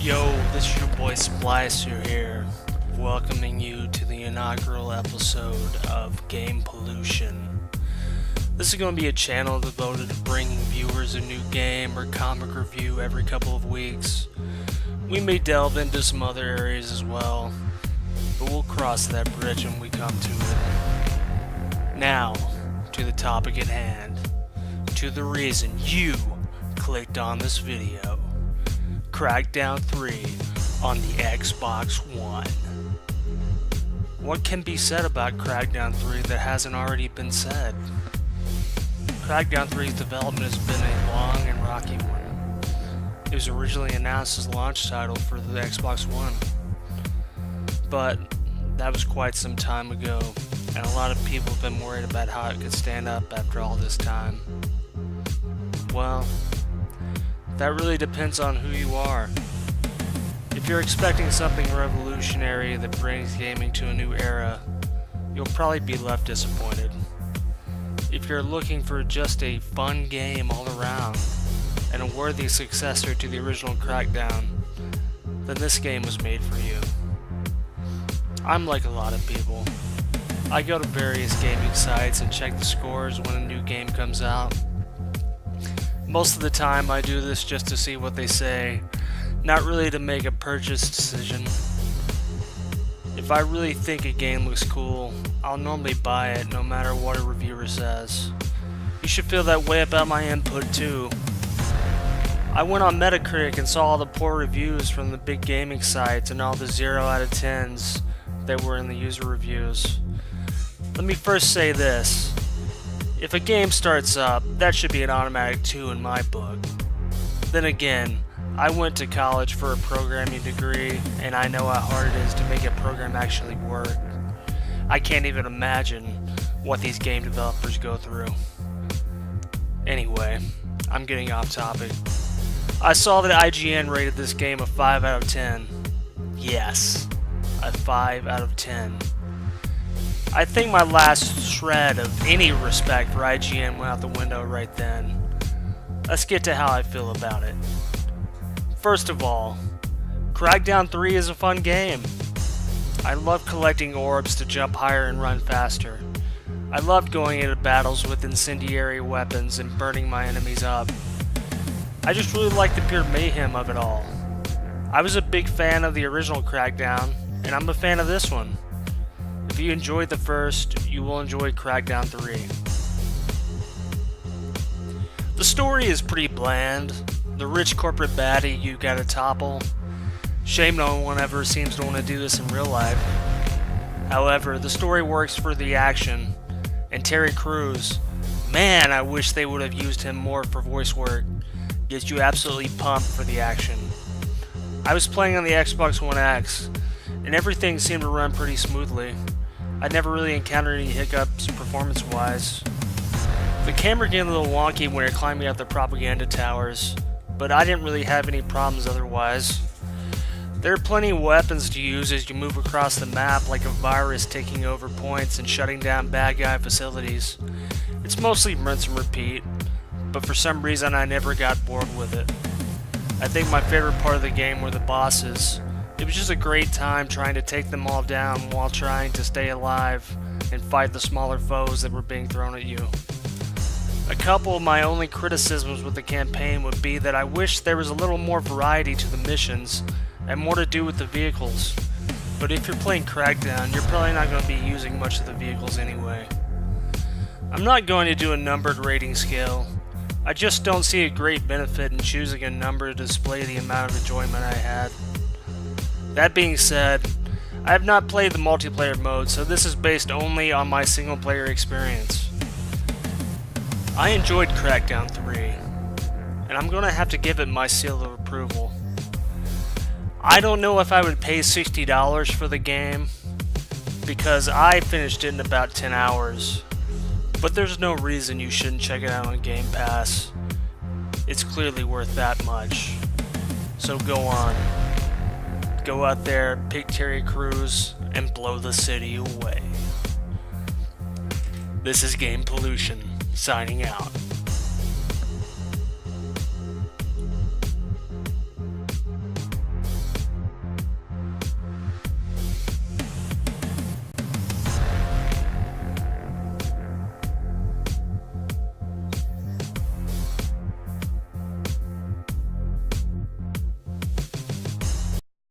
Yo, this is your boy Splicer here, welcoming you to the inaugural episode of Game Pollution. This is going to be a channel devoted to bringing viewers a new game or comic review every couple of weeks. We may delve into some other areas as well, but we'll cross that bridge when we come to it. Now, to the topic at hand, to the reason you clicked on this video. Crackdown 3 on the Xbox One. What can be said about Crackdown 3 that hasn't already been said? Crackdown 3's development has been a long and rocky one. It was originally announced as a launch title for the Xbox One, but that was quite some time ago, and a lot of people have been worried about how it could stand up after all this time. Well, that really depends on who you are. If you're expecting something revolutionary that brings gaming to a new era, you'll probably be left disappointed. If you're looking for just a fun game all around, and a worthy successor to the original Crackdown, then this game was made for you. I'm like a lot of people. I go to various gaming sites and check the scores when a new game comes out. Most of the time I do this just to see what they say, not really to make a purchase decision. If I really think a game looks cool, I'll normally buy it no matter what a reviewer says. You should feel that way about my input too. I went on Metacritic and saw all the poor reviews from the big gaming sites and all the 0 out of 10s that were in the user reviews. Let me first say this. If a game starts up, that should be an automatic 2 in my book. Then again, I went to college for a programming degree, and I know how hard it is to make a program actually work. I can't even imagine what these game developers go through. Anyway, I'm getting off topic. I saw that IGN rated this game a 5 out of 10. Yes, a 5 out of 10. I think my last shred of any respect for IGN went out the window right then. Let's get to how I feel about it. First of all, Crackdown 3 is a fun game. I love collecting orbs to jump higher and run faster. I loved going into battles with incendiary weapons and burning my enemies up. I just really like the pure mayhem of it all. I was a big fan of the original Crackdown, and I'm a fan of this one. If you enjoyed the first, you will enjoy Crackdown 3. The story is pretty bland. The rich corporate baddie you gotta topple. Shame no one ever seems to want to do this in real life. However, the story works for the action. And Terry Crews, man, I wish they would have used him more for voice work. Gets you absolutely pumped for the action. I was playing on the Xbox One X, and everything seemed to run pretty smoothly. I never really encountered any hiccups performance-wise. The camera get a little wonky when you're climbing up the propaganda towers, but I didn't really have any problems otherwise. There are plenty of weapons to use as you move across the map, like a virus taking over points and shutting down bad guy facilities. It's mostly rinse and repeat, but for some reason I never got bored with it. I think my favorite part of the game were the bosses. It was just a great time trying to take them all down while trying to stay alive and fight the smaller foes that were being thrown at you. A couple of my only criticisms with the campaign would be that I wish there was a little more variety to the missions and more to do with the vehicles. But if you're playing Crackdown, you're probably not going to be using much of the vehicles anyway. I'm not going to do a numbered rating scale. I just don't see a great benefit in choosing a number to display the amount of enjoyment I had. That being said, I have not played the multiplayer mode, so this is based only on my single player experience. I enjoyed Crackdown 3, and I'm going to have to give it my seal of approval. I don't know if I would pay $60 for the game, because I finished it in about 10 hours, but there's no reason you shouldn't check it out on Game Pass. It's clearly worth that much. So go on. Go out there, pick Terry Crews, and blow the city away. This is Game Pollution, signing out.